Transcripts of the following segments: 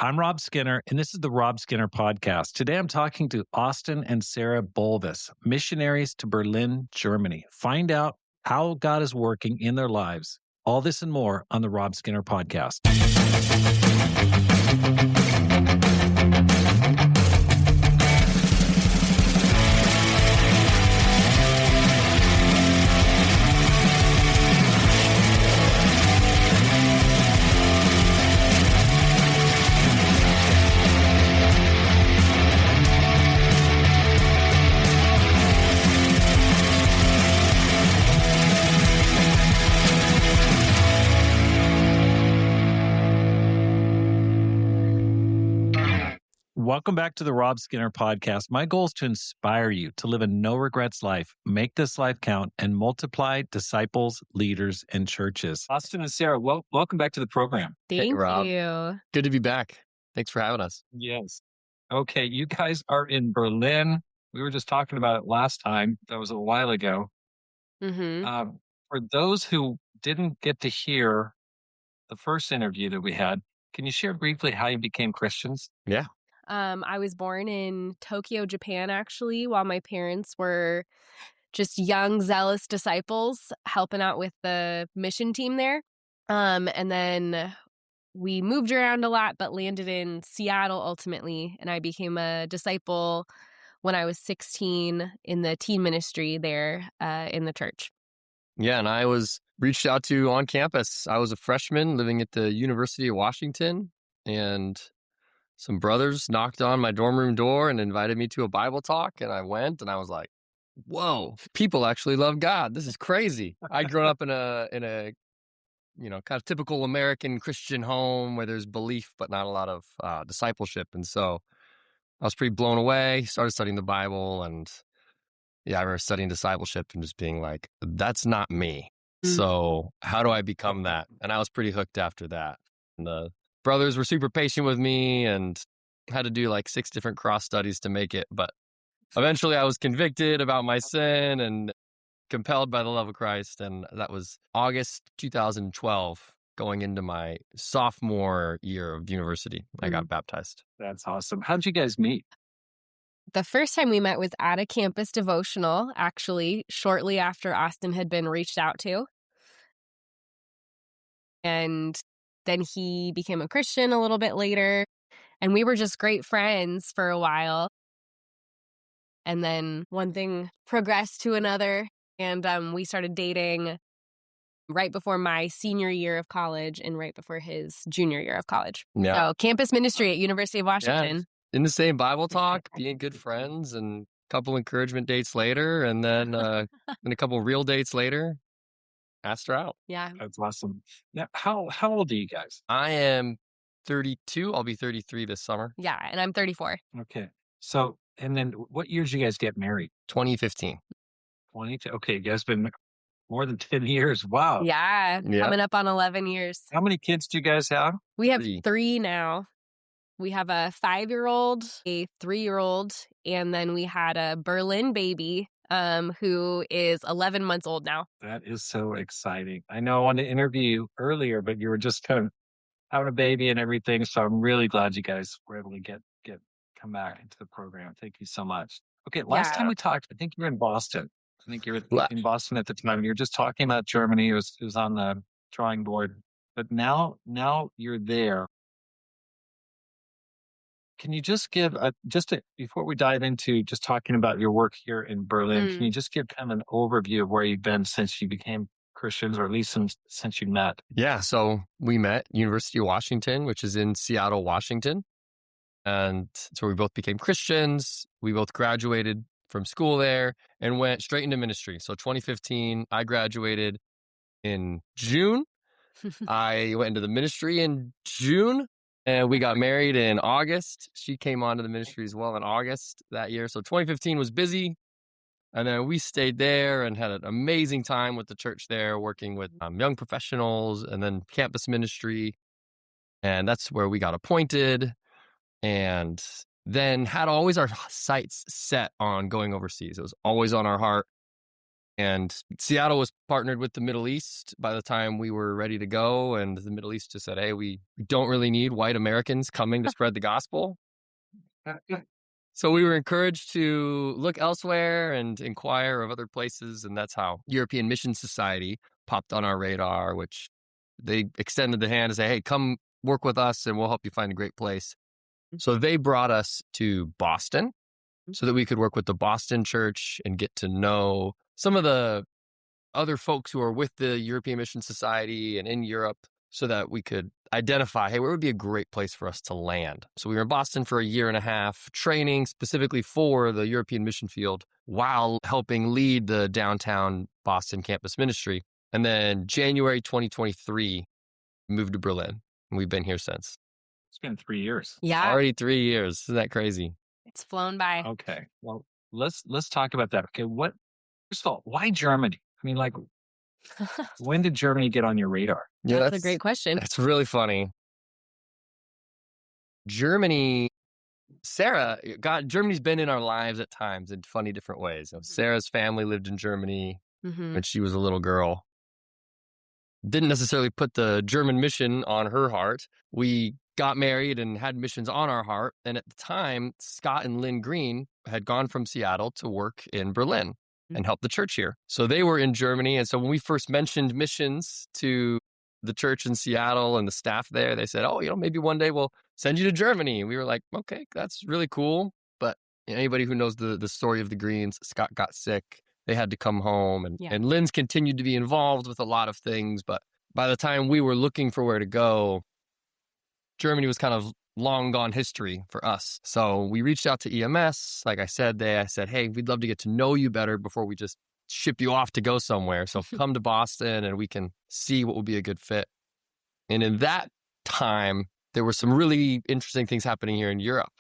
I'm Rob Skinner, and this is the Rob Skinner Podcast. Today I'm talking to Austen and Sara Bolves, missionaries to Berlin, Germany. Find out how God is working in their lives. All this and more on the Rob Skinner Podcast. Welcome back to the Rob Skinner Podcast. My goal is to inspire you to live a no-regrets life, make this life count, and multiply disciples, leaders, and churches. Austen and Sara, welcome back to the program. Thank Rob. you. Good to be back. Thanks for having us. Yes. Okay, you guys are in Berlin. We were just talking about it last time. That was a while ago. Mm-hmm. For those who didn't get to hear the first interview that we had, can you share briefly how you became Christians? Yeah. I was born in Tokyo, Japan, actually, while my parents were just young, zealous disciples helping out with the mission team there. And then we moved around a lot, but landed in Seattle ultimately. And I became a disciple when I was 16 in the teen ministry there in the church. Yeah, and I was reached out to on campus. I was a freshman living at the University of Washington, and some brothers knocked on my dorm room door and invited me to a Bible talk, and I went, and I was like, whoa, people actually love God. This is crazy. I'd grown up in a kind of typical American Christian home where there's belief but not a lot of discipleship. And so I was pretty blown away, started studying the Bible, and yeah, I remember studying discipleship and just being like, that's not me. So how do I become that? And I was pretty hooked after that. And the brothers were super patient with me and had to do like 6 different cross studies to make it. But eventually I was convicted about my sin and compelled by the love of Christ. And that was August 2012, going into my sophomore year of university. I got baptized. That's awesome. How'd you guys meet? The first time we met was at a campus devotional, actually, shortly after Austen had been reached out to. And then he became a Christian a little bit later. And we were just great friends for a while. And then one thing progressed to another. And we started dating right before my senior year of college and right before his junior year of college. Yeah. So campus ministry at University of Washington. Yeah. In the same Bible talk, being good friends, and a couple encouragement dates later, and then a couple real dates later, asked her out. Yeah. That's awesome. Now, how old are you guys? I am 32. I'll be 33 this summer. Yeah, and I'm 34. Okay. So, and then what years did you guys get married? 2015. 22. Okay, you guys been more than 10 years. Wow. Yeah, Yeah. coming up on 11 years. How many kids do you guys have? We have 3. 3 now. We have a 5-year-old, a 3-year-old, and then we had a Berlin baby who is 11 months old now. That is so exciting. I know I wanted to interview you earlier, but you were just kind of having a baby and everything. So I'm really glad you guys were able to come back into the program. Thank you so much. Okay, last time we talked, I think you were in Boston. I think you were in Boston at the time. You were just talking about Germany. It was on the drawing board. But now you're there. Can you just give before we dive into just talking about your work here in Berlin, can you just give kind of an overview of where you've been since you became Christians, or at least since you met? Yeah, so we met University of Washington, which is in Seattle, Washington. And so we both became Christians. We both graduated from school there and went straight into ministry. So 2015, I graduated in June. I went into the ministry in June. And we got married in August. She came onto the ministry as well in August that year. So 2015 was busy. And then we stayed there and had an amazing time with the church there, working with young professionals and then campus ministry. And that's where we got appointed. And then had always our sights set on going overseas. It was always on our heart. And Seattle was partnered with the Middle East by the time we were ready to go. And the Middle East just said, hey, we don't really need white Americans coming to spread the gospel. So we were encouraged to look elsewhere and inquire of other places. And that's how European Mission Society popped on our radar, which they extended the hand to say, hey, come work with us and we'll help you find a great place. So they brought us to Boston so that we could work with the Boston church and get to know some of the other folks who are with the European Mission Society and in Europe so that we could identify, hey, where would be a great place for us to land? So we were in Boston for a year and a half, training specifically for the European mission field while helping lead the downtown Boston campus ministry. And then January 2023, moved to Berlin. And we've been here since. It's been 3 years. Yeah, Already 3 years. Isn't that crazy? it's flown by. Okay. Well, let's talk about that. Okay. First of all, why Germany? I mean, like, when did Germany get on your radar? Yeah, That's a great question. That's really funny. Germany's been in our lives at times in funny different ways. You know, Sarah's family lived in Germany when she was a little girl. Didn't necessarily put the German mission on her heart. We got married and had missions on our heart. And at the time, Scott and Lynn Green had gone from Seattle to work in Berlin and help the church here. So they were in Germany. And so when we first mentioned missions to the church in Seattle and the staff there, they said, oh, maybe one day we'll send you to Germany. And we were like, okay, that's really cool. But anybody who knows the story of the Greens, Scott got sick. They had to come home. And Lynn's continued to be involved with a lot of things. But by the time we were looking for where to go, Germany was kind of long gone history for us. So we reached out to EMS. Like I said, I said, hey, we'd love to get to know you better before we just ship you off to go somewhere. So come to Boston and we can see what would be a good fit. And in that time, there were some really interesting things happening here in Europe.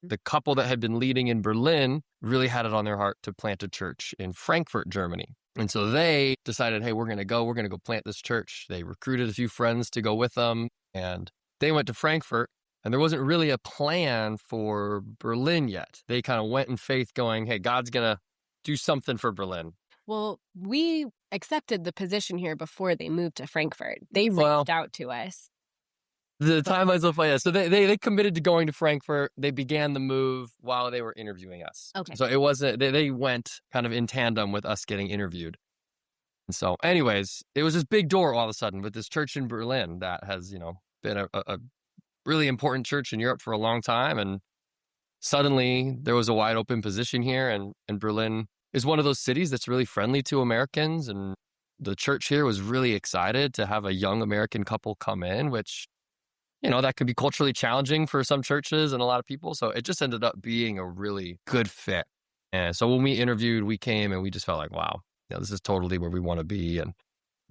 The couple that had been leading in Berlin really had it on their heart to plant a church in Frankfurt, Germany. And so they decided, hey, we're going to go plant this church. They recruited a few friends to go with them and they went to Frankfurt. And there wasn't really a plan for Berlin yet. They kind of went in faith going, hey, God's going to do something for Berlin. Well, we accepted the position here before they moved to Frankfurt. They reached out to us. The timelines look like that. So they committed to going to Frankfurt. They began the move while they were interviewing us. Okay. So it wasn't, they went kind of in tandem with us getting interviewed. And so anyways, it was this big door all of a sudden with this church in Berlin that has, been a really important church in Europe for a long time. And suddenly there was a wide open position here. And Berlin is one of those cities that's really friendly to Americans. And the church here was really excited to have a young American couple come in, which, that could be culturally challenging for some churches and a lot of people. So it just ended up being a really good fit. And so when we interviewed, we came and we just felt like, wow, this is totally where we want to be. And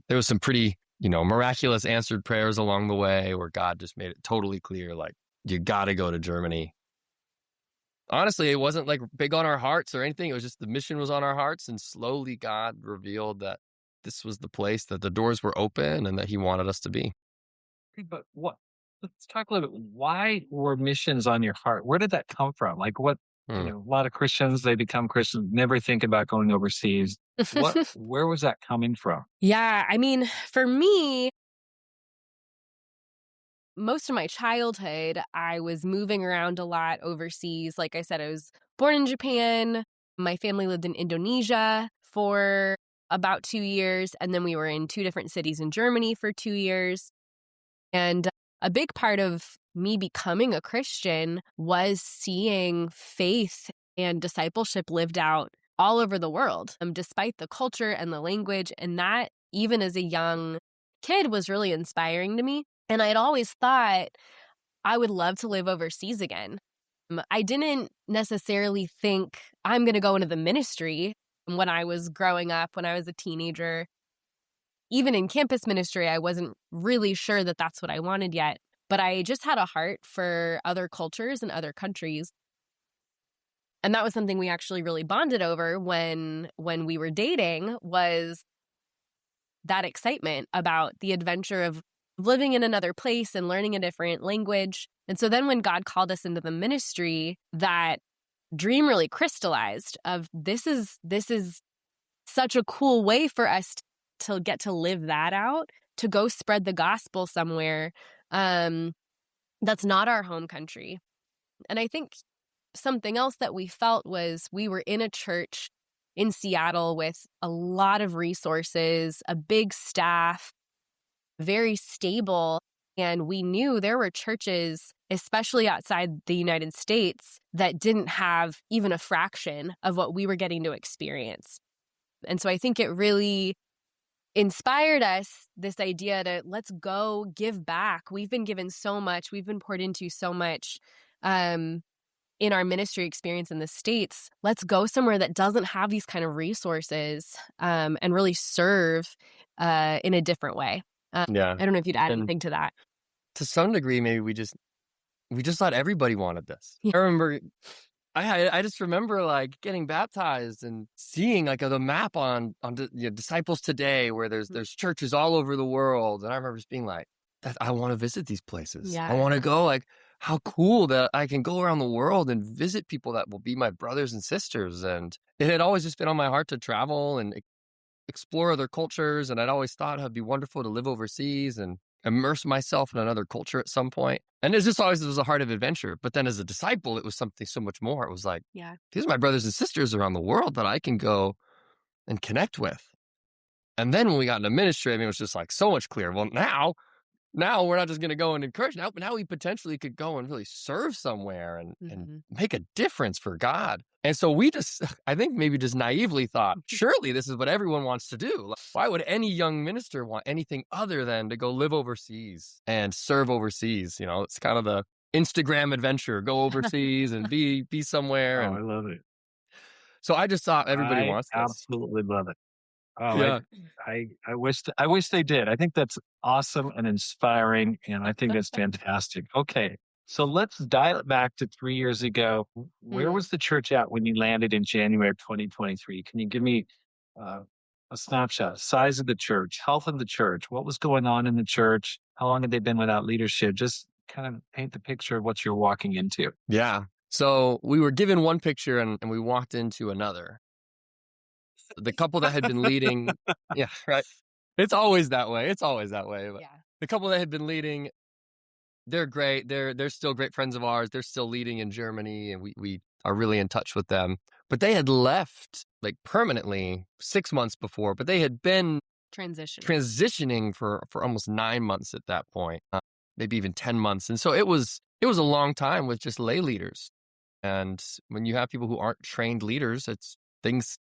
there was some pretty, miraculous answered prayers along the way where God just made it totally clear, like, you got to go to Germany. Honestly, it wasn't like big on our hearts or anything. It was just the mission was on our hearts. And slowly God revealed that this was the place, that the doors were open and that he wanted us to be. But let's talk a little bit. Why were missions on your heart? Where did that come from? Like a lot of Christians, they become Christians, never think about going overseas. Where was that coming from? Yeah, I mean, for me, most of my childhood, I was moving around a lot overseas. Like I said, I was born in Japan. My family lived in Indonesia for about 2 years. And then we were in 2 different cities in Germany for 2 years. And a big part of me becoming a Christian was seeing faith and discipleship lived out all over the world, despite the culture and the language. And that, even as a young kid, was really inspiring to me. And I had always thought I would love to live overseas again. I didn't necessarily think I'm going to go into the ministry when I was growing up, when I was a teenager. Even in campus ministry, I wasn't really sure that that's what I wanted yet. But I just had a heart for other cultures and other countries. And that was something we actually really bonded over when we were dating, was that excitement about the adventure of living in another place and learning a different language. And so then when God called us into the ministry, that dream really crystallized of this is such a cool way for us to get to live that out, to go spread the gospel somewhere that's not our home country. And I think something else that we felt was we were in a church in Seattle with a lot of resources, a big staff, very stable. And we knew there were churches, especially outside the United States, that didn't have even a fraction of what we were getting to experience. And so I think it really inspired us, this idea to let's go give back. We've been given so much. We've been poured into so much in our ministry experience in the States. Let's go somewhere that doesn't have these kind of resources and really serve in a different way. Yeah. I don't know if you'd add And anything to that. to some degree, maybe we just thought everybody wanted this. I remember, I just remember like getting baptized and seeing like the map on Disciples Today, where there's churches all over the world, and I remember just being like, I want to visit these places. Yeah. I want to go. Like, how cool that I can go around the world and visit people that will be my brothers and sisters. And it had always just been on my heart to travel and explore other cultures, and I'd always thought it'd be wonderful to live overseas and immerse myself in another culture at some point. And it was a heart of adventure. But then as a disciple, it was something so much more. It was like, Yeah. these are my brothers and sisters around the world that I can go and connect with. And then when we got into ministry, I mean, it was just like so much clearer. Well, now we're not just going to go and encourage. Now we potentially could go and really serve somewhere and make a difference for God. And so we just, I think maybe just naively thought, surely this is what everyone wants to do. Like, why would any young minister want anything other than to go live overseas and serve overseas? It's kind of the Instagram adventure, go overseas and be somewhere. Oh, And I love it. so I just thought everybody I wants this. absolutely love it. Oh, Yeah. I wish they did. I think that's awesome and inspiring, and I think that's fantastic. Okay, so let's dial it back to 3 years ago. Where was the church at when you landed in January of 2023? Can you give me uh, a snapshot? Size of the church, health of the church, what was going on in the church? How long had they been without leadership? Just kind of paint the picture of what you're walking into. Yeah. So we were given one picture and we walked into another. The couple that had been leading, yeah, right. It's always that way. But Yeah. the couple that had been leading, they're great. They're still great friends of ours. They're still leading in Germany, and we are really in touch with them. But they had left like permanently 6 months before, but they had been transitioning for almost 9 months at that point, maybe even 10 months. And so it was a long time with just lay leaders. And when you have people who aren't trained leaders, things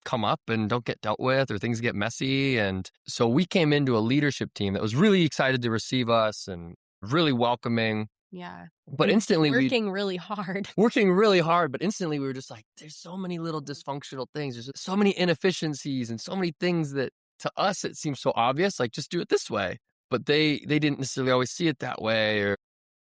come up and don't get dealt with, or things get messy. And so we came into a leadership team that was really excited to receive us and really welcoming. Yeah. But And instantly working really hard. But instantly we were just like, there's so many little dysfunctional things. There's so many inefficiencies and so many things that to us, it seems so obvious, like just do it this way. But they didn't necessarily always see it that way.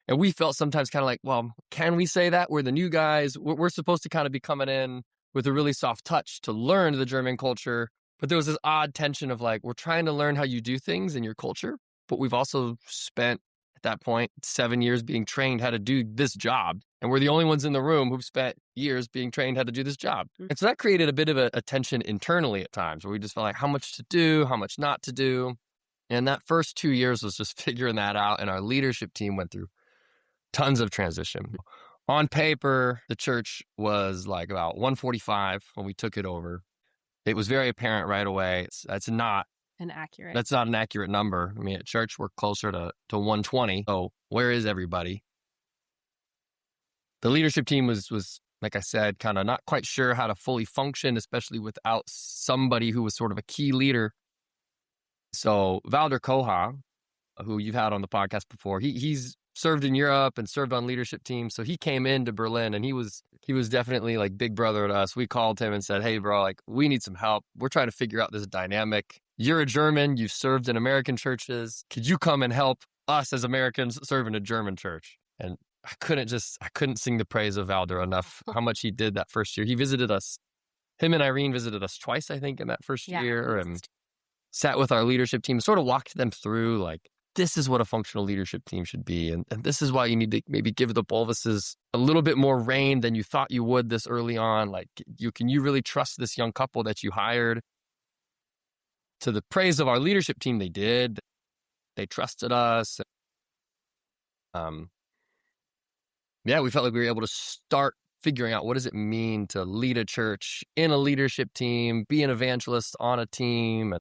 And we felt sometimes kind of like, well, can we say that? We're the new guys. We're supposed to kind of be coming in with a really soft touch to learn the German culture. But there was this odd tension of like, we're trying to learn how you do things in your culture, but we've also spent at that point 7 years being trained how to do this job. And we're the only ones in the room who've spent years being trained how to do this job. And so that created a bit of a tension internally at times, where we just felt like how much to do, how much not to do. And that first 2 years was just figuring that out. And our leadership team went through tons of transition. On paper, the church was like about 145 when we took it over. It was very apparent right away. That's not an accurate number. I mean, at church, we're closer to 120. So where is everybody? The leadership team was, like I said, kind of not quite sure how to fully function, especially without somebody who was sort of a key leader. So Valder Koha, who you've had on the podcast before, he's served in Europe and served on leadership teams. So he came into Berlin, and he was definitely like big brother to us. We called him and said, hey, bro, like we need some help. We're trying to figure out this dynamic. You're a German. You've served in American churches. Could you come and help us as Americans serve in a German church? And I couldn't sing the praise of Valder enough, how much he did that first year. He visited us. Him and Irene visited us twice, I think, in that first year, and sat with our leadership team, sort of walked them through like this is what a functional leadership team should be. And this is why you need to maybe give the Bolveses a little bit more reign than you thought you would this early on. Like, can you really trust this young couple that you hired? To the praise of our leadership team, they did. They trusted us. Yeah, we felt like we were able to start figuring out what does it mean to lead a church in a leadership team, be an evangelist on a team.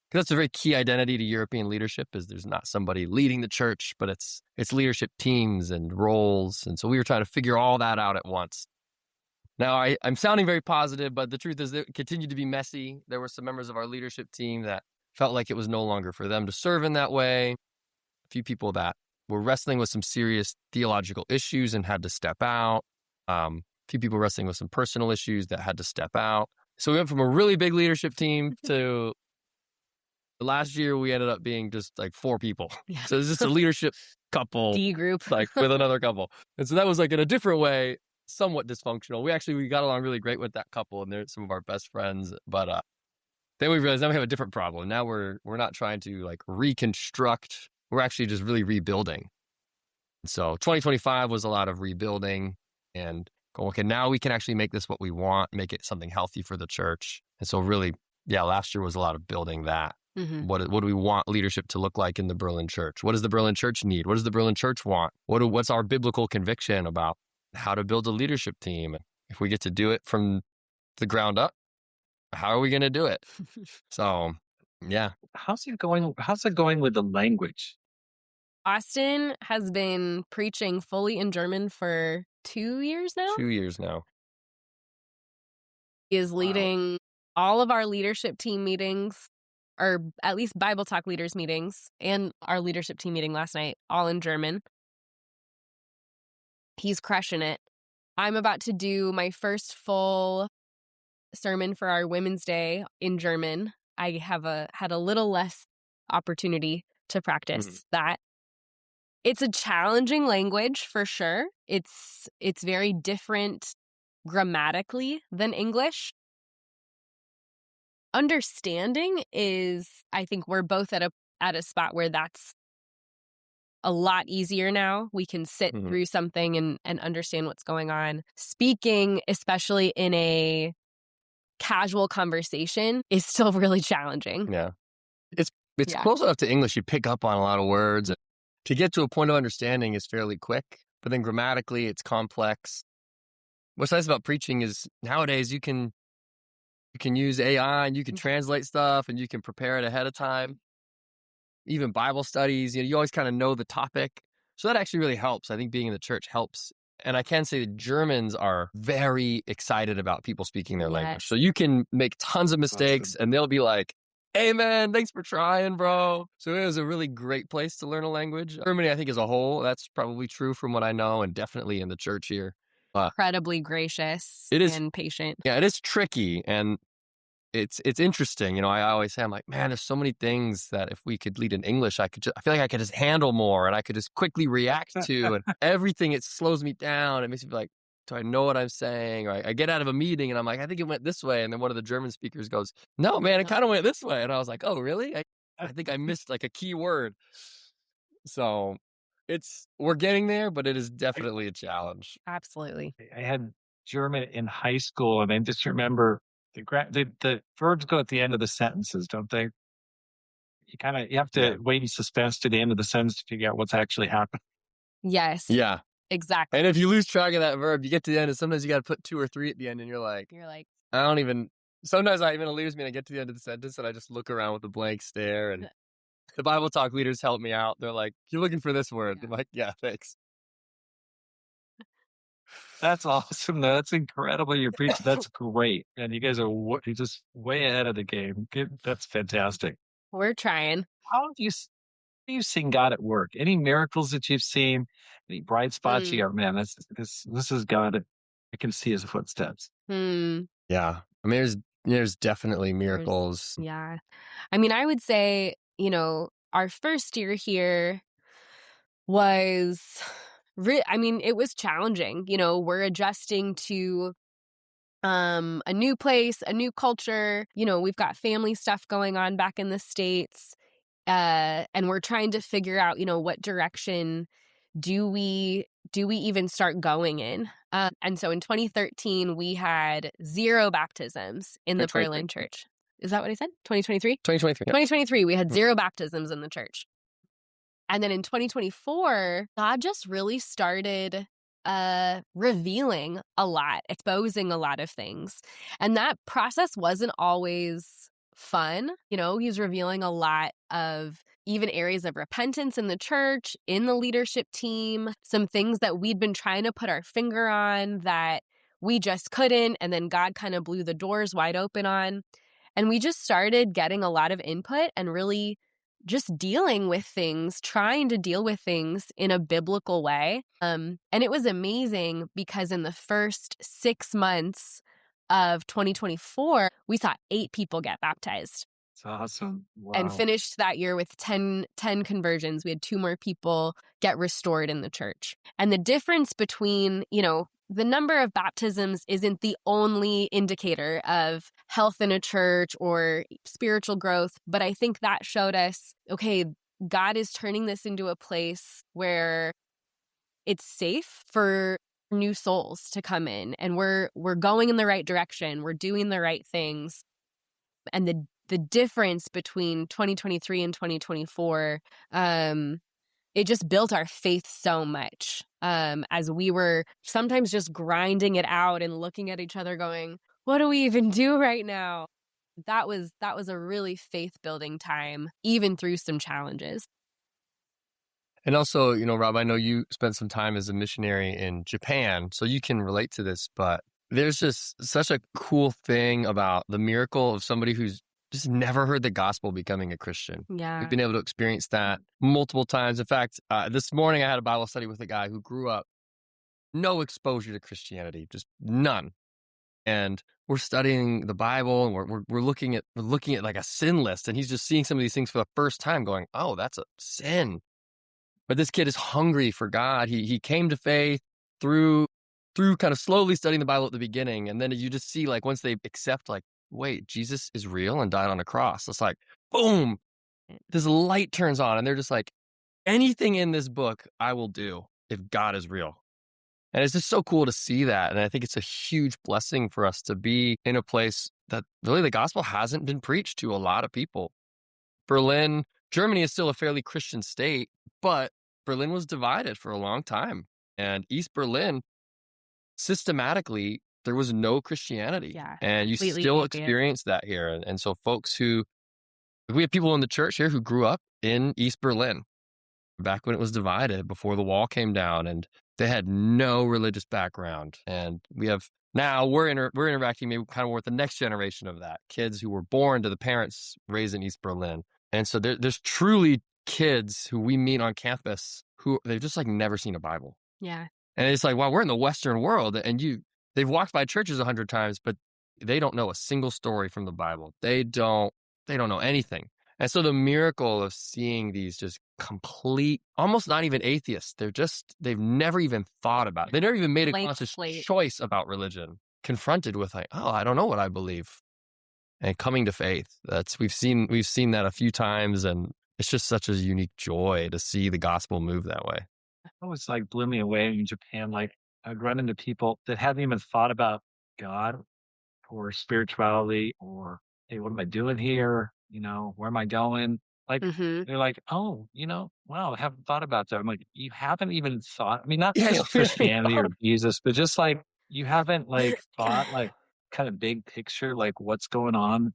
Because that's a very key identity to European leadership, is there's not somebody leading the church, but it's leadership teams and roles. And so we were trying to figure all that out at once. Now, I'm sounding very positive, but the truth is it continued to be messy. There were some members of our leadership team that felt like it was no longer for them to serve in that way. A few people that were wrestling with some serious theological issues and had to step out. A few people wrestling with some personal issues that had to step out. So we went from a really big leadership team to last year we ended up being just like 4 people. Yeah. So it's just a leadership couple D group. like with another couple. And so that was like in a different way, somewhat dysfunctional. We got along really great with that couple, and they're some of our best friends. But then we realized now we have a different problem. Now we're not trying to like reconstruct. We're actually just really rebuilding. So 2025 was a lot of rebuilding and going, okay, now we can actually make this what we want, make it something healthy for the church. And so really, yeah, last year was a lot of building that. Mm-hmm. What do we want leadership to look like in the Berlin church? What does the Berlin church need? What does the Berlin church want? What's our biblical conviction about how to build a leadership team? If we get to do it from the ground up, how are we going to do it? So, yeah. How's it going with the language? Austen has been preaching fully in German for 2 years now. 2 years now. He is leading all of our leadership team meetings, or at least Bible Talk leaders meetings, and our leadership team meeting last night, all in German. He's crushing it. I'm about to do my first full sermon for our Women's Day in German. I had a little less opportunity to practice that. It's a challenging language for sure. It's very different grammatically than English. Understanding is, I think we're both at a spot where that's a lot easier now. We can sit through something and understand what's going on. Speaking, especially in a casual conversation, is still really challenging. Yeah. It's close enough to English. You pick up on a lot of words. To get to a point of understanding is fairly quick, but then grammatically it's complex. What's nice about preaching is nowadays you can use AI and you can translate stuff and you can prepare it ahead of time. Even Bible studies, you always kind of know the topic. So that actually really helps. I think being in the church helps. And I can say that Germans are very excited about people speaking their language. So you can make tons of mistakes and they'll be like, hey man, thanks for trying, bro. So it was a really great place to learn a language. Germany, I think as a whole, that's probably true from what I know, and definitely in the church here. Incredibly gracious and patient. Yeah, it is tricky, and it's interesting. I always say, I'm like, man, there's so many things that if we could lead in English, I feel like I could just handle more, and I could just quickly react to, and everything, it slows me down. It makes me like, do I know what I'm saying? Or I get out of a meeting and I'm like, I think it went this way. And then one of the German speakers goes, no, man, it kind of went this way. And I was like, oh, really? I think I missed like a key word. So we're getting there, but it is definitely a challenge. Absolutely. I had German in high school, and I just remember the verbs go at the end of the sentences, don't they? You have to wait in suspense to the end of the sentence to figure out what's actually happening. Yes. Yeah. Exactly. And if you lose track of that verb, you get to the end, and sometimes you got to put 2 or 3 at the end, and you're like, sometimes it leaves me, and I get to the end of the sentence, and I just look around with a blank stare, and the Bible Talk leaders help me out. They're like, you're looking for this word. I'm like, yeah, thanks. That's awesome. That's incredible. You're preaching. That's great. And you guys are you're just way ahead of the game. That's fantastic. We're trying. How have you seen God at work? Any miracles that you've seen? Any bright spots? You go, man, this is God. I can see his footsteps. Yeah. I mean, there's definitely miracles. Yeah. I mean, I would say, our first year here was it was challenging. We're adjusting to a new place, a new culture. We've got family stuff going on back in the States. And we're trying to figure out, what direction do we even start going in? And so in 2013, we had 0 baptisms in the 2023. Berlin church. Is that what I said? 2023? 2023. Yeah. 2023, we had 0 baptisms in the church. And then in 2024, God just really started revealing a lot, exposing a lot of things. And that process wasn't always fun. He was revealing a lot of even areas of repentance in the church, in the leadership team, some things that we'd been trying to put our finger on that we just couldn't. And then God kind of blew the doors wide open on. And we just started getting a lot of input and really just dealing with things, trying to deal with things in a biblical way. And it was amazing because in the first 6 months of 2024, we saw 8 people get baptized. It's awesome. And Wow. finished that year with 10 conversions. We had 2 more people get restored in the church. And the difference between, the number of baptisms isn't the only indicator of health in a church or spiritual growth, but I think that showed us, okay, God is turning this into a place where it's safe for new souls to come in, and we're going in the right direction. We're doing the right things. And the difference between 2023 and 2024, it just built our faith so much, as we were sometimes just grinding it out and looking at each other going, what do we even do right now? That was a really faith building time, even through some challenges. And also, Rob, I know you spent some time as a missionary in Japan, so you can relate to this, but there's just such a cool thing about the miracle of somebody who's just never heard the gospel becoming a Christian. Yeah. We've been able to experience that multiple times. In fact, this morning I had a Bible study with a guy who grew up no exposure to Christianity, just none. And we're studying the Bible, and we're looking at like a sin list, and he's just seeing some of these things for the first time, going, "Oh, that's a sin." But this kid is hungry for God. He came to faith through kind of slowly studying the Bible at the beginning, and then you just see, like, once they accept, like, wait, Jesus is real and died on a cross. It's like, boom, this light turns on, and they're just like, anything in this book I will do if God is real. And it's just so cool to see that. And I think it's a huge blessing for us to be in a place that really the gospel hasn't been preached to a lot of people. Berlin, Germany is still a fairly Christian state, but Berlin was divided for a long time. And East Berlin, systematically, there was no Christianity. Yeah, And you completely still atheist. experience that here. And so we have people in the church here who grew up in East Berlin back when it was divided, before the wall came down, and they had no religious background. And we're interacting maybe kind of with the next generation of that, kids who were born to the parents raised in East Berlin. And so there's truly kids who we meet on campus who they've just like never seen a Bible. Yeah. And it's like, wow, we're in the Western world, and they've walked by churches 100 times, but they don't know a single story from the Bible. They don't know anything. And so the miracle of seeing these just complete, almost not even atheists, they've never even thought about it. They never even made a Blank conscious slate. choice about religion, confronted with like, oh, I don't know what I believe. And coming to faith. We've seen that a few times, and it's just such a unique joy to see the gospel move that way. It was like blew me away in Japan. Like I'd run into people that hadn't even thought about God or spirituality or, hey, what am I doing here? Where am I going? Like Mm-hmm. they're like, oh, wow, I haven't thought about that. I'm like, you haven't even thought. I mean, not Yeah, just Christianity or Jesus, but just like you haven't like thought like kind of big picture, like what's going on.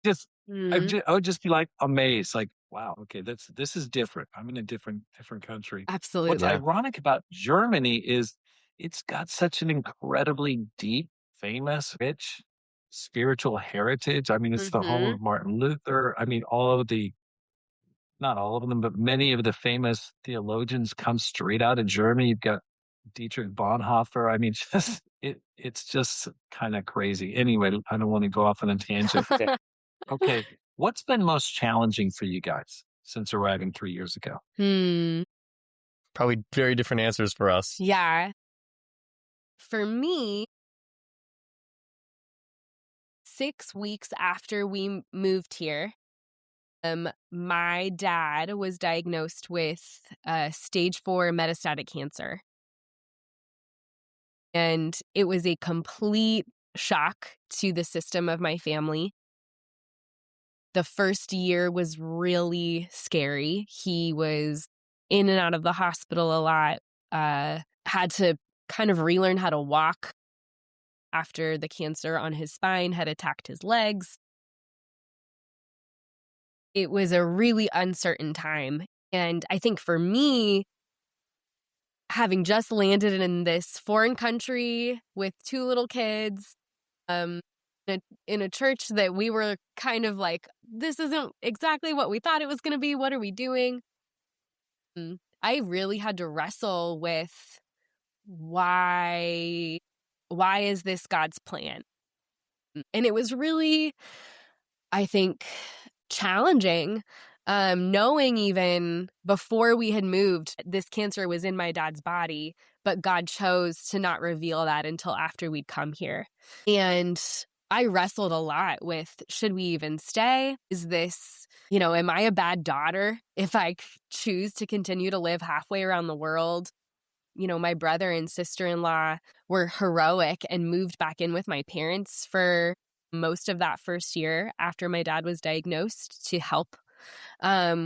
Just Mm-hmm. I would just be like amazed, like, wow, okay, this is different. I'm in a different country. What's Absolutely. yeah. ironic about Germany is it's got such an incredibly deep, famous, rich spiritual heritage. I mean, it's the home Mm-hmm. of Martin Luther. I mean, not all of them, but many of the famous theologians come straight out of Germany. You've got Dietrich Bonhoeffer. I mean, it's just kind of crazy. Anyway, I don't want to go off on a tangent. Okay. What's been most challenging for you guys since arriving 3 years ago? Probably very different answers for us. Yeah. For me, 6 weeks after we moved here, My dad was diagnosed with stage 4 metastatic cancer. And it was a complete shock to the system of my family. The first year was really scary. He was in and out of the hospital a lot, had to kind of relearn how to walk after the cancer on his spine had attacked his legs. It was a really uncertain time. And I think for me, having just landed in this foreign country with 2 little kids, um, in a church that we were kind of like, "This isn't exactly what we thought it was gonna be. What are we doing?" I really had to wrestle with why is this God's plan? And it was really, I think, challenging, knowing even before we had moved, this cancer was in my dad's body, but God chose to not reveal that until after we'd come here. And I wrestled a lot with, should we even stay? Is this, am I a bad daughter if I choose to continue to live halfway around the world? My brother and sister-in-law were heroic and moved back in with my parents for most of that first year after my dad was diagnosed to help,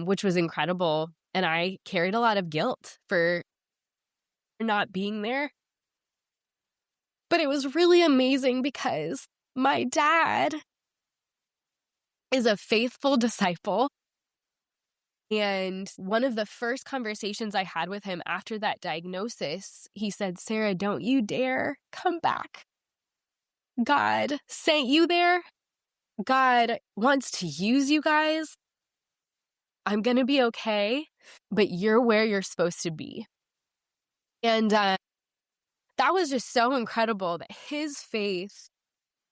which was incredible. And I carried a lot of guilt for not being there. But it was really amazing because my dad is a faithful disciple. And one of the first conversations I had with him after that diagnosis, he said, "Sarah, don't you dare come back. God sent you there. God wants to use you guys. I'm going to be okay, but you're where you're supposed to be." And that was just so incredible that his faith,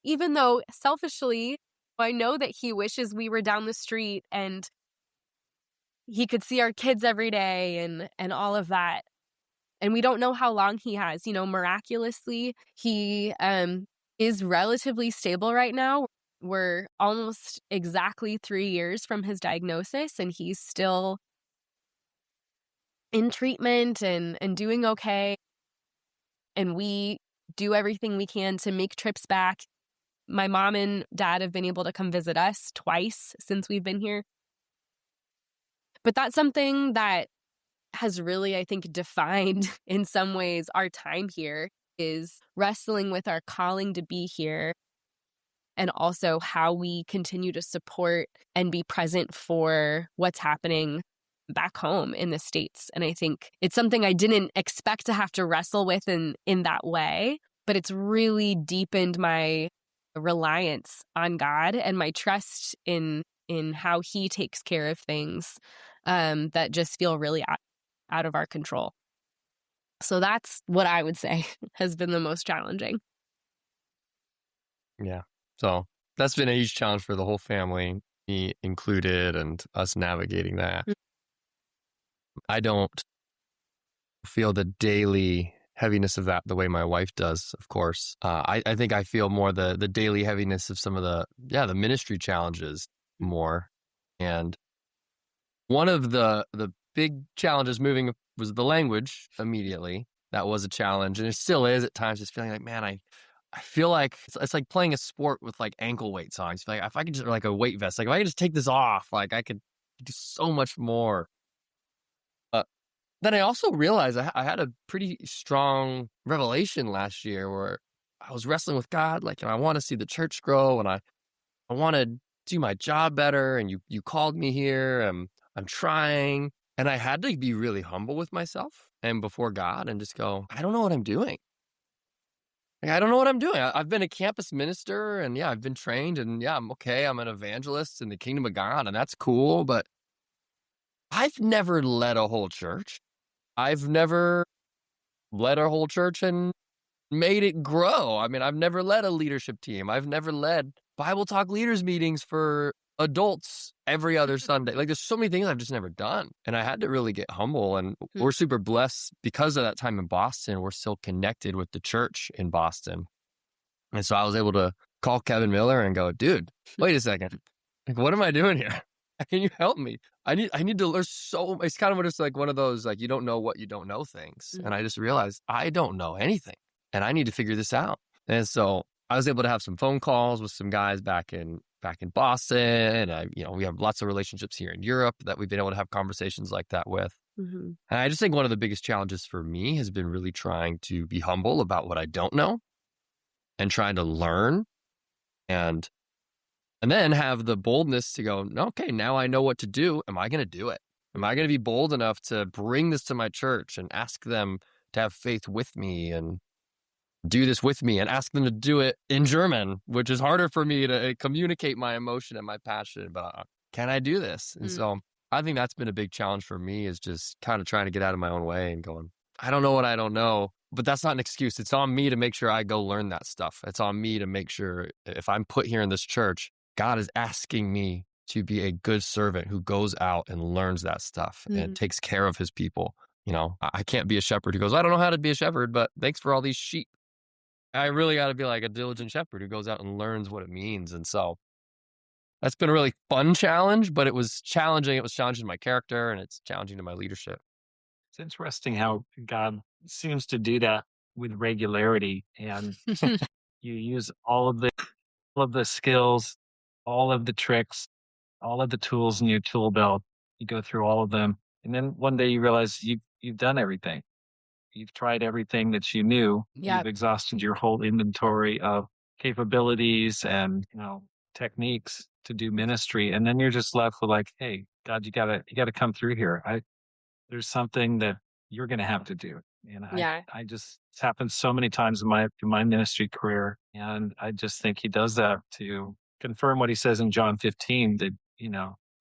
even though selfishly, I know that he wishes we were down the street and he could see our kids every day and all of that. And we don't know how long he has. Miraculously, he is relatively stable right now. We're almost exactly 3 years from his diagnosis, and he's still in treatment and doing okay. And we do everything we can to make trips back. My mom and dad have been able to come visit us twice since we've been here. But that's something that has really, I think, defined in some ways our time here, is wrestling with our calling to be here and also how we continue to support and be present for what's happening back home in the States. And I think it's something I didn't expect to have to wrestle with in that way, but it's really deepened my reliance on God and my trust in how he takes care of things that just feel really out of our control. So that's what I would say has been the most challenging. Yeah. So that's been a huge challenge for the whole family, me included, and us navigating that. I don't feel the daily heaviness of that the way my wife does, of course. I think I feel more the daily heaviness of some of the ministry challenges more. And one of the big challenges moving was the language immediately. That was a challenge, and it still is at times, just feeling like, man, I feel like it's like playing a sport with like ankle weights on. Like if I could just, like a weight vest, like if I could just take this off, like I could do so much more. Then I also realized I had a pretty strong revelation last year where I was wrestling with God, like, I want to see the church grow, and I want to do my job better. And you called me here, and I'm trying. And I had to be really humble with myself and before God and just go, I don't know what I'm doing. Like, I don't know what I'm doing. I've been a campus minister, and yeah, I've been trained, and yeah, I'm okay. I'm an evangelist in the kingdom of God, and that's cool. But I've never led a whole church. I've never led a whole church and made it grow. I mean, I've never led a leadership team. I've never led Bible Talk leaders meetings for adults every other Sunday. Like, there's so many things I've just never done. And I had to really get humble. And we're super blessed because of that time in Boston. We're still connected with the church in Boston. And so I was able to call Kevin Miller and go, dude, wait a second. Like, what am I doing here? Can you help me? I need to learn so it's kind of what it's like one of those, like, you don't know what you don't know things, and I Mhm. just realized I don't know anything, and I need to figure this out, and so I was able to have some phone calls with some guys back in Boston, and we have lots of relationships here in Europe that we've been able to have conversations like that with, Mhm. and I just think one of the biggest challenges for me has been really trying to be humble about what I don't know and trying to learn and and then have the boldness to go, "No, okay, now I know what to do. Am I going to do it? Am I going to be bold enough to bring this to my church and ask them to have faith with me and do this with me and ask them to do it in German, which is harder for me to communicate my emotion and my passion, but can I do this?" And Mm. so I think that's been a big challenge for me is just kind of trying to get out of my own way and going, I don't know what I don't know, but that's not an excuse. It's on me to make sure I go learn that stuff. It's on me to make sure if I'm put here in this church, God is asking me to be a good servant who goes out and learns that stuff and Mhm. takes care of his people. I can't be a shepherd who goes, I don't know how to be a shepherd, but thanks for all these sheep. I really got to be like a diligent shepherd who goes out and learns what it means. And so that's been a really fun challenge, but it was challenging. It was challenging my character and it's challenging to my leadership. It's interesting how God seems to do that with regularity, and you use all of the skills, all of the tricks, all of the tools in your tool belt. You go through all of them, and then one day you realize you've done everything. You've tried everything that you knew. You've Yep. exhausted your whole inventory of capabilities and techniques to do ministry, and then you're just left with like, hey, God, you gotta come through here. I There's something that you're going to have to do. And Yeah. I just, it's happened so many times in my ministry career. And I just think he does that to confirm what he says in John 15 that,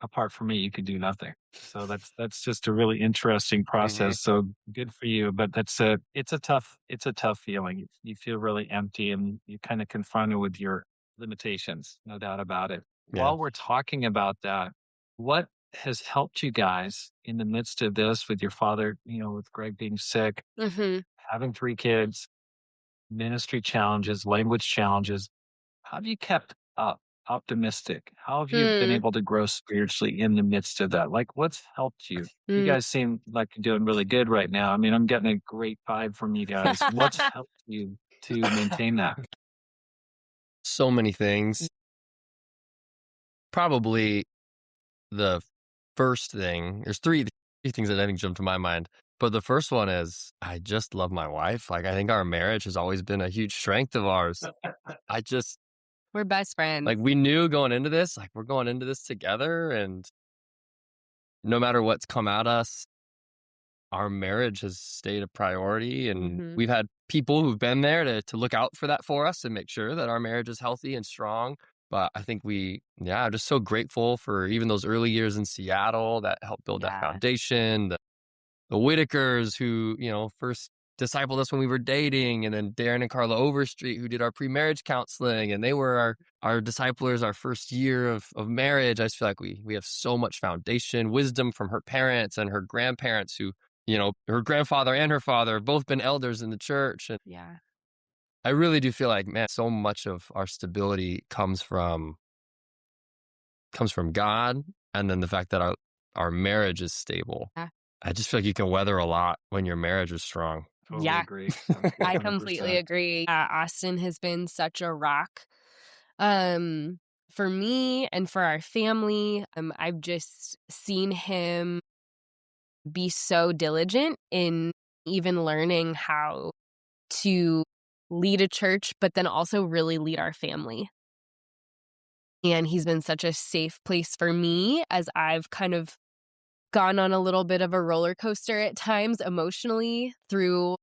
apart from me, you could do nothing. So that's just a really interesting Mhm. process. So good for you. But it's a tough feeling. You feel really empty and you kind of confronted with your limitations, no doubt about it. Yeah. While we're talking about that, what has helped you guys in the midst of this with your father, with Greg being sick, Mhm. having three kids, ministry challenges, language challenges? How have you kept up optimistic? How have you been Mm. able to grow spiritually in the midst of that? Like, what's helped you? You Mm. guys seem like you're doing really good right now. I mean, I'm getting a great vibe from you guys. What's helped you to maintain that? So many things. Probably the first thing, there's three things that I think jump to my mind. But the first one is I just love my wife. Like, I think our marriage has always been a huge strength of ours. I just, We're best friends. like, we knew going into this, like, we're going into this together. And no matter what's come at us, our marriage has stayed a priority. And Mhm. we've had people who've been there to look out for that for us and make sure that our marriage is healthy and strong. But I think I'm just so grateful for even those early years in Seattle that helped build that Yeah. foundation. The Whitakers who, first discipled us when we were dating, and then Darren and Carla Overstreet who did our pre-marriage counseling, and they were our disciplers our first year of marriage. I just feel like we have so much foundation, wisdom from her parents and her grandparents who, her grandfather and her father have both been elders in the church. And Yeah. I really do feel like, man, so much of our stability comes from God, and then the fact that our marriage is stable. Yeah. I just feel like you can weather a lot when your marriage is strong. Totally Yeah. agree. I completely 100%. agree. Austin has been such a rock, um, for me and for our family. I've just seen him be so diligent in even learning how to lead a church, but then also really lead our family. And he's been such a safe place for me as I've kind of gone on a little bit of a roller coaster at times emotionally through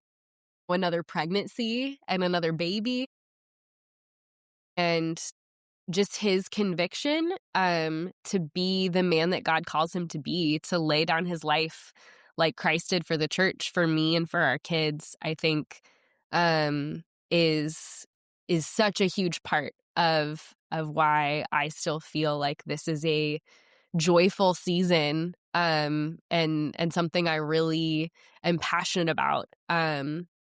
another pregnancy and another baby. And just his conviction, to be the man that God calls him to be, to lay down his life like Christ did for the church, for me and for our kids, I think, um, is is such a huge part of why I still feel like this is a joyful season, and something I really am passionate about,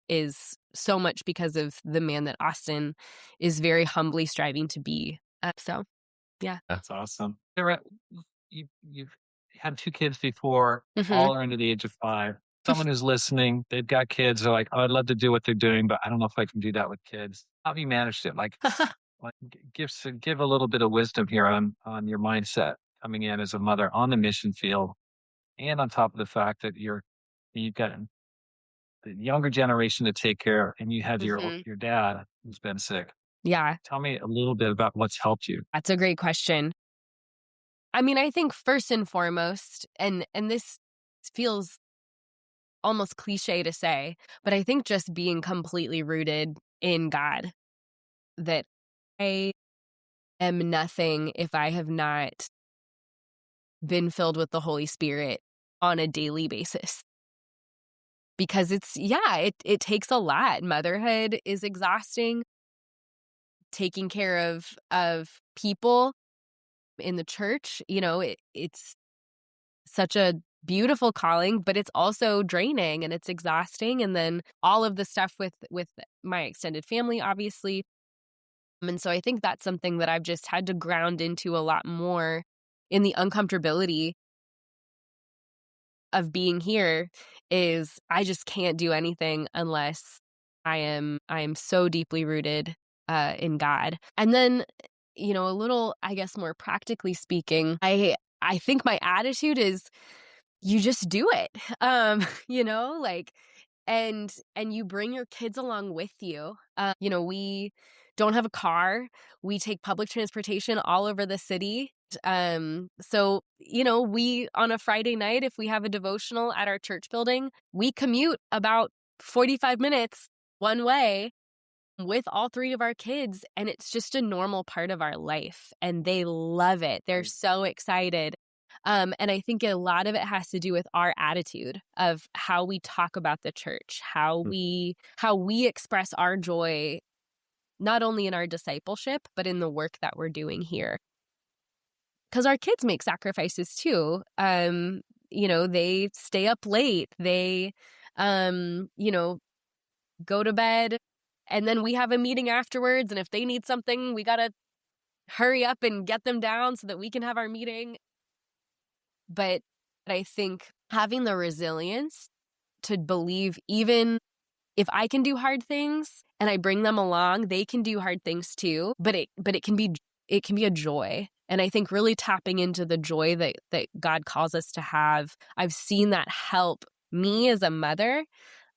is so much because of the man that Austen is very humbly striving to be. So, yeah. That's awesome. Sarah, you've had 2 kids before, Mhm. all are under the age of 5. Someone who's listening, they've got kids, they're like, "Oh, I'd love to do what they're doing, but I don't know if I can do that with kids." How have you managed it? Like, give a little bit of wisdom here on your mindset coming in as a mother on the mission field, and on top of the fact that you've got the younger generation to take care of, and you had Mhm. your dad who's been sick. Yeah, Tell me a little bit about what's helped you. that's a great question. I mean, I think first and foremost, and this feels almost cliche to say, but I think just being completely rooted in God, that I am nothing if I have not been filled with the Holy Spirit on a daily basis. Because it takes a lot. Motherhood is exhausting. Taking care of people in the church, it's such a beautiful calling, but it's also draining and it's exhausting. And then all of the stuff with my extended family, obviously. And so I think that's something that I've just had to ground into a lot more in the uncomfortability of being here is I just can't do anything unless I am so deeply rooted in God. And then, a little, I guess, more practically speaking, I think my attitude is you just do it. Like and you bring your kids along with you. We don't have a car. We take public transportation all over the city. So, we on a Friday night, if we have a devotional at our church building, we commute about 45 minutes one way with all three of our kids, and it's just a normal part of our life, and they love it. They're so excited. And I think a lot of it has to do with our attitude of how we talk about the church, how we express our joy, not only in our discipleship, but in the work that we're doing here. Because our kids make sacrifices too. They stay up late. They, go to bed, and then we have a meeting afterwards. And if they need something, we got to hurry up and get them down so that we can have our meeting. But I think having the resilience to believe even if I can do hard things and I bring them along, they can do hard things too. But it can be a joy. And I think really tapping into the joy that God calls us to have. I've seen that help me as a mother,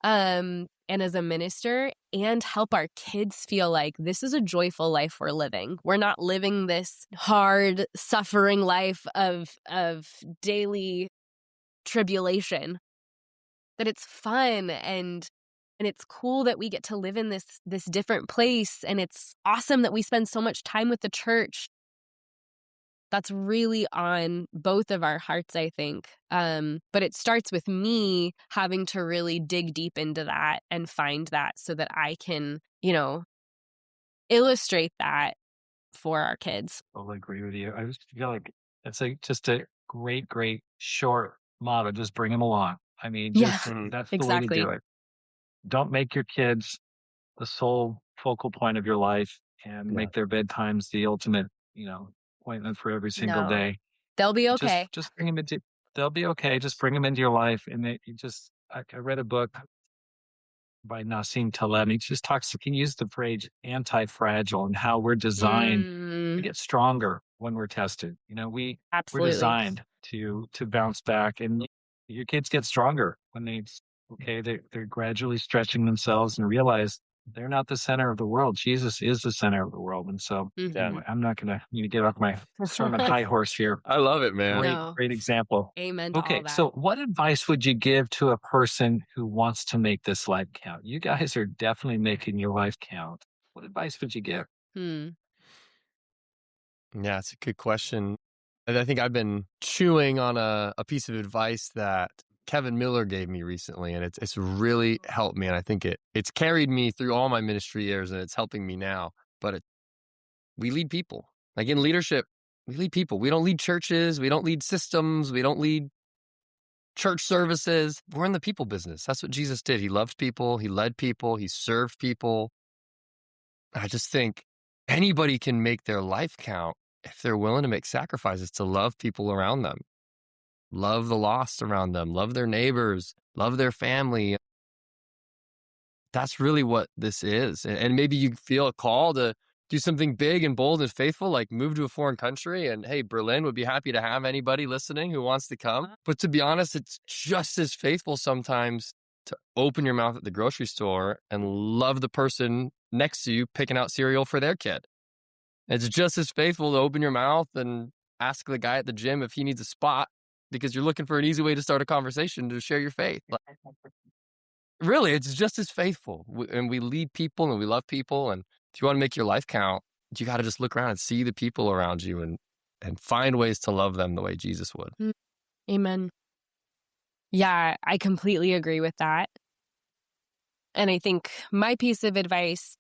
and as a minister, and help our kids feel like this is a joyful life we're living. We're not living this hard, suffering life of daily tribulation. That it's fun and it's cool that we get to live in this different place, and it's awesome that we spend so much time with the church. That's really on both of our hearts, I think. But it starts with me having to really dig deep into that and find that so that I can, illustrate that for our kids. Totally agree with you. I just feel like it's just a great, great short motto. Just bring them along. I mean, Yeah, just that's the way to exactly. do it. Don't make your kids the sole focal point of your life and Yeah. make their bedtimes the ultimate, appointment for every single No, day. they'll be Just okay. just bring them into they'll be okay. Just bring them into your life. And I read a book by Nassim Taleb. He just he used the phrase anti-fragile and how we're designed to Mm, get stronger when we're tested. We're absolutely. designed to bounce back, and your kids get stronger when they're gradually stretching themselves and realize they're not the center of the world. Jesus is the center of the world. And so Yeah. Hmm. anyway, I'm not gonna get off my sermon high horse here. I love it, man. Great, No, great example. amen to all Okay, that. so what advice would you give to a person who wants to make this life count? You guys are definitely making your life count. What advice would you give? Hmm. Yeah, it's a good question. And I think I've been chewing on a piece of advice that Kevin Miller gave me recently, and it's really helped me. And I think it's carried me through all my ministry years, and it's helping me now. But we lead people. Like in leadership, we lead people. We don't lead churches. We don't lead systems. We don't lead church services. We're in the people business. That's what Jesus did. He loved people. He led people. He served people. I just think anybody can make their life count if they're willing to make sacrifices to love people around them, love the lost around them, love their neighbors, love their family. That's really what this is. And maybe you feel a call to do something big and bold and faithful, like move to a foreign country. And hey, Berlin would be happy to have anybody listening who wants to come. But to be honest, it's just as faithful sometimes to open your mouth at the grocery store and love the person next to you picking out cereal for their kid. It's just as faithful to open your mouth and ask the guy at the gym if he needs a spot because you're looking for an easy way to start a conversation to share your faith. Really, it's just as faithful. And we lead people and we love people. And if you want to make your life count, you got to just look around and see the people around you and find ways to love them the way Jesus would. Amen. Yeah, I completely agree with that. And I think my piece of advice,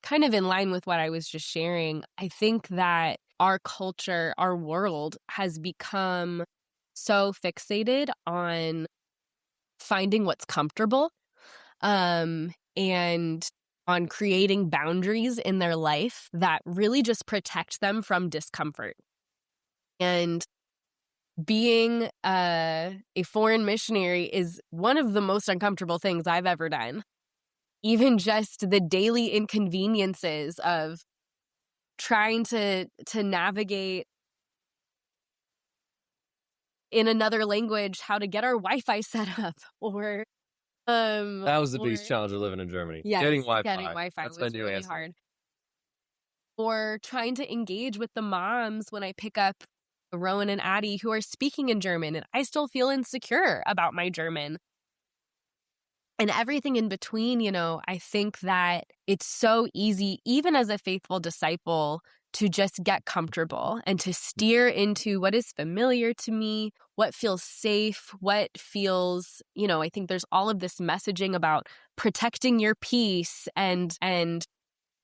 kind of in line with what I was just sharing, I think that our culture, our world has become so fixated on finding what's comfortable, and on creating boundaries in their life that really just protect them from discomfort. And being a foreign missionary is one of the most uncomfortable things I've ever done. Even just the daily inconveniences of trying to navigate in another language how to get our Wi-Fi set up, or That was the biggest challenge of living in Germany. yes, Getting Wi-Fi. getting Wi-Fi That's my was new really answer. hard. Or trying to engage with the moms when I pick up Rowan and Addie who are speaking in German, and I still feel insecure about my German. And everything in between, I think that it's so easy, even as a faithful disciple, to just get comfortable and to steer into what is familiar to me, what feels safe, what feels, I think there's all of this messaging about protecting your peace and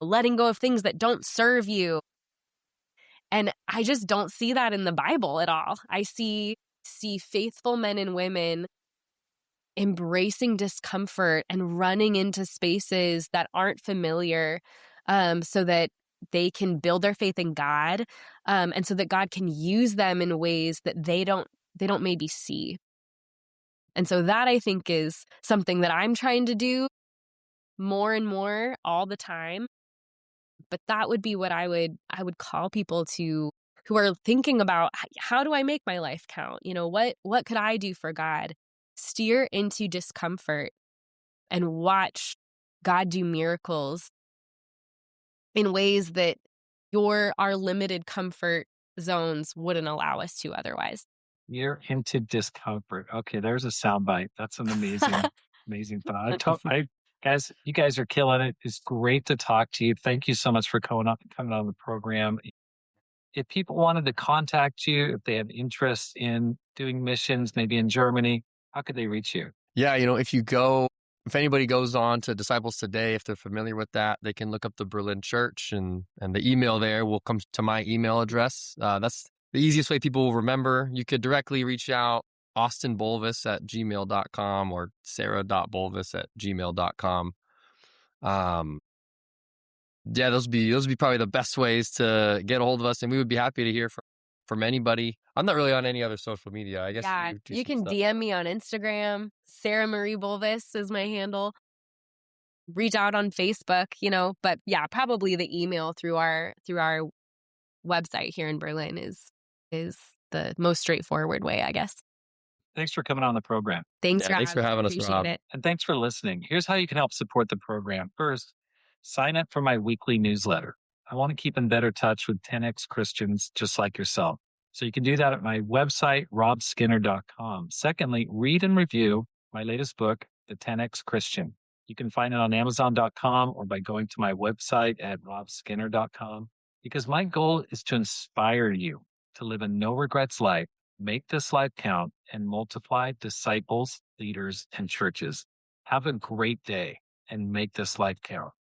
letting go of things that don't serve you. And I just don't see that in the Bible at all. I see faithful men and women embracing discomfort and running into spaces that aren't familiar, so that they can build their faith in God, and so that God can use them in ways that they don't maybe see. And so that, I think, is something that I'm trying to do more and more all the time. But that would be what I would call people to, who are thinking about, how do I make my life count? What could I do for God? Steer into discomfort and watch God do miracles in ways that our limited comfort zones wouldn't allow us to otherwise. You're into discomfort. Okay, there's a soundbite. That's an amazing thought. Guys, you guys are killing it. It's great to talk to you. Thank you so much for coming on the program. If people wanted to contact you, if they have interest in doing missions, maybe in Germany, how could they reach you? Yeah, if anybody goes on to Disciples Today, if they're familiar with that, they can look up the Berlin Church and the email there will come to my email address. That's the easiest way people will remember. You could directly reach out, austenbolves@gmail.com or sarah.bolves@gmail.com. Yeah, those would be probably the best ways to get a hold of us, and we would be happy to hear from anybody. I'm not really on any other social media. I guess Yeah, do you some can stuff. DM me on Instagram. Sarah Marie Bolves is my handle. Reach out on Facebook, but yeah, probably the email through our website here in Berlin is the most straightforward way, I guess. Thanks for coming on the program. Thanks for having us, appreciate Rob. it. And thanks for listening. Here's how you can help support the program. First, sign up for my weekly newsletter. I want to keep in better touch with 10X Christians just like yourself. So you can do that at my website, robskinner.com. Secondly, read and review my latest book, The 10X Christian. You can find it on amazon.com or by going to my website at robskinner.com, because my goal is to inspire you to live a no regrets life, make this life count, and multiply disciples, leaders, and churches. Have a great day and make this life count.